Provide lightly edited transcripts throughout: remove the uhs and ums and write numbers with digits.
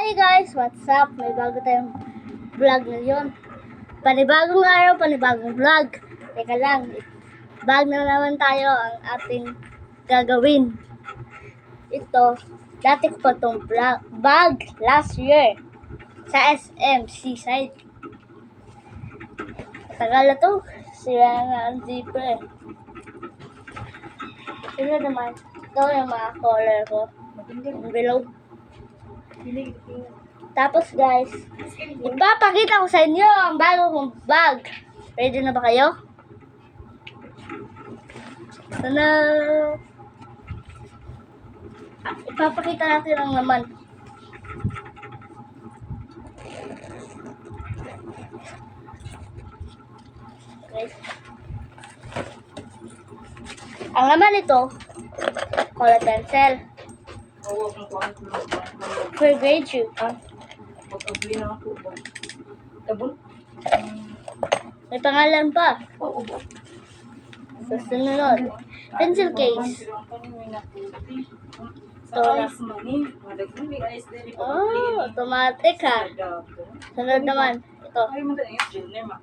Hey guys, what's up? May bago tayong vlog ngayon. Panibagong araw, panibagong vlog. Teka lang, bag na naman tayo ang ating gagawin. Ito, dati ko pa itong bag last year sa SM Seaside. Tagal na to, sira na ang zipper. Ito naman, ito yung mga color ko. Below. Tapos guys, ipapakita ko sa inyo ang bago kong bag. Ready na ba kayo? Sana ipapakita natin ang laman. Guys, ang laman nito, color pencil. For grade 2. May pangalan pa. Susunod. Pencil case. Ito na. Oh, automatic ha. Sunod naman. Ito.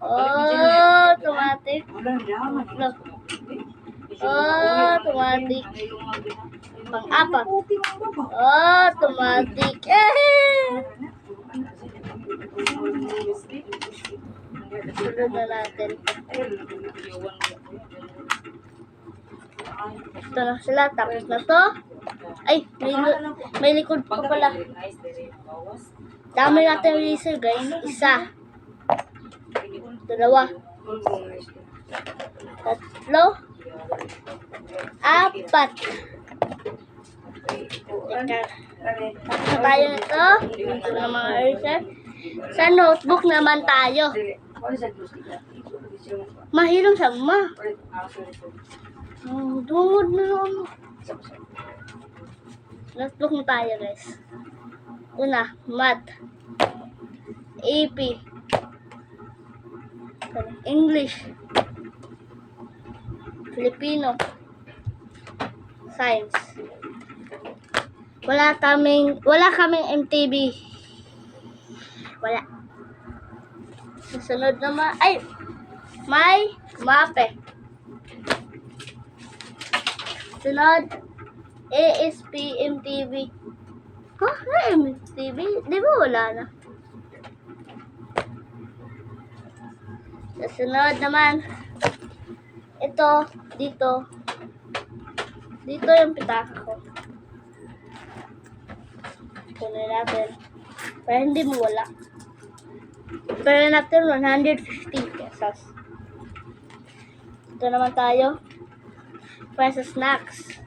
Oh, automatic. Look. Oh, automatic. Pang-apat. Oh, automatic. Sunod na natin. Ito na sila. Tapos na to. Ay, may likod pa pala. Dami natin eraser guys. Isa. Dalawa. Tatlo. Apat. Tapos na tayo nito. Ito na mga eraser. Sa notebook naman tayo. Mahirong sama. Dungod na naman. Notebook na tayo guys. Una, math. AP. English. Filipino. Science. Wala kaming MTB. Wala. Susunod naman, ay, may mape. Sunod, ASP MTB. Huh? MTB? Di ba wala na? Susunod naman, ito, dito yung pitaka ko. Kunin natin. Para hindi mo wala. Pero natin 150 pesos. Ito naman tayo. Para sa snacks.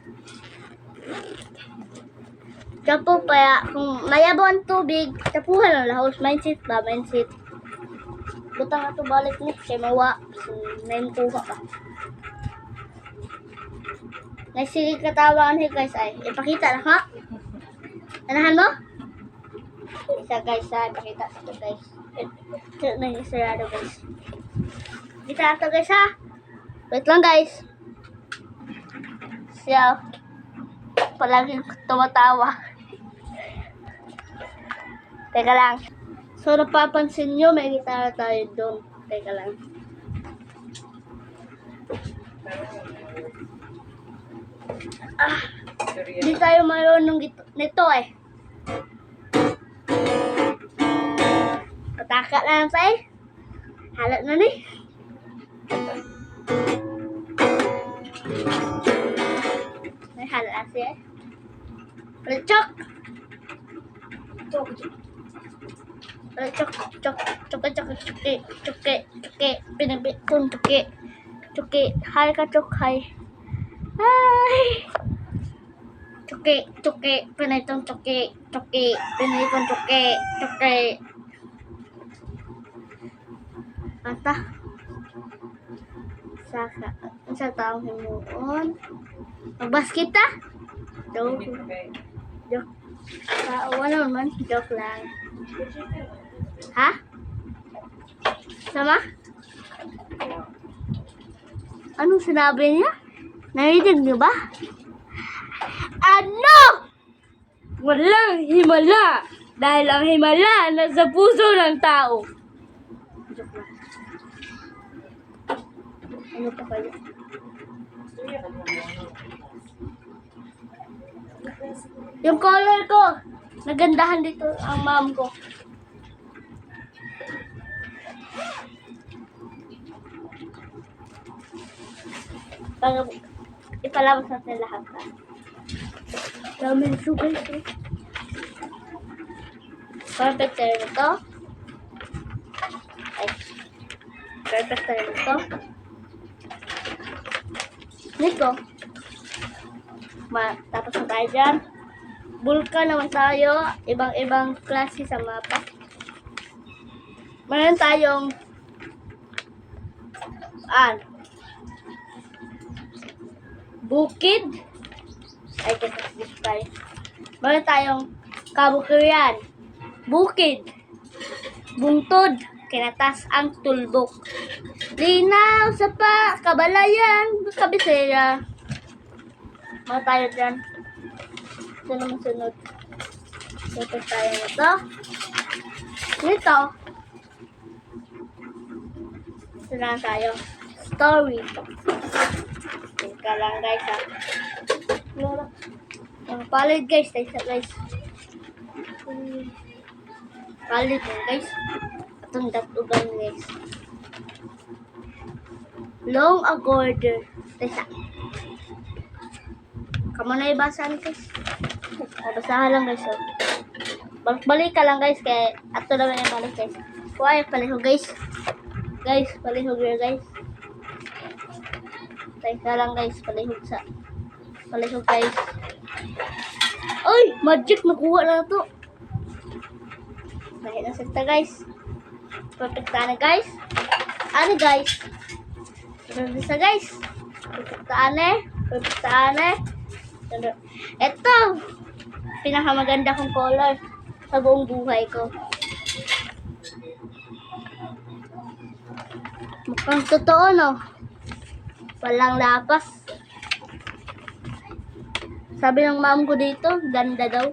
Tapo pa, kung mayabo ang tubig, tapuhan ang lahos. Mindset ba? Mindset. Butang na ito balik ni. Kaya mawa. So, naintuha ka. Sige katawan ni guys ay. Ipakita na ha? Anahan mo? Isa guys ha. Ipakita ito guys. Ito na yung sarado guys. Kita ito guys ha. Wait lang guys. Siya. Palaging tumatawa. Teka lang. So napapansin nyo may gitara tayo doon. Teka lang. Hindi tayo mayroon nito eh. Pataka na lang tayo. Halat na ni. May halat na siya. Chok! Choke. Pinabitong choke. Hi ka chok, hi. Hi! Choke. Pinitong choke. Pinitong choke. Ata. Sa taong himuon. Magbasket ta? Joke. Wala naman. Joke lang. Ha? Sama? Anong sinabi niya? Narinig niyo ba? Ano? Walang himala! Dahil ang himala nasa puso ng tao. Joke lang. Ano pa kayo? Yung color ko, nagandahan dito ang mom ko. Para ipalabas natin lahat ka. Dami ng sugar ito. Perfect tayo na to. Ay. Perfect tayo na to. Nito. Tapos na tayo dyan. Bulka naman tayo. Ibang-ibang klase sa mapa. Meron tayong bukid. Ay, kasi tayo. Meron tayong kabukirian. Bukid. Bungtod. Kinatas ang tulbok. Linaw sa kabalayan. Kabisera. Mga tayo dyan. Ito naman sunod. Ito tayo nito. Nito. Ito na tayo. Story. Teka lang guys ha. Ang palid guys. Tayo guys. Palid yun guys. Atong datugan guys. Long ago there. Teka. Kamu na ibasahan guys. Basahan lang guys. Balik ka lang guys. Kaya ato na yung balik guys. Kuhay, palihog guys. Guys, palihog yun guys. Teka lang guys. Palihog guys. Ay! Magic! Nakuha na to. Dahil na sita guys. Perfect na guys. Ano guys? Perfect na guys. Perfect na. Ito, pinakamaganda kong color sa buong buhay ko. Mukhang totoo, no? Walang lapas. Sabi ng mom ko dito, ganda daw.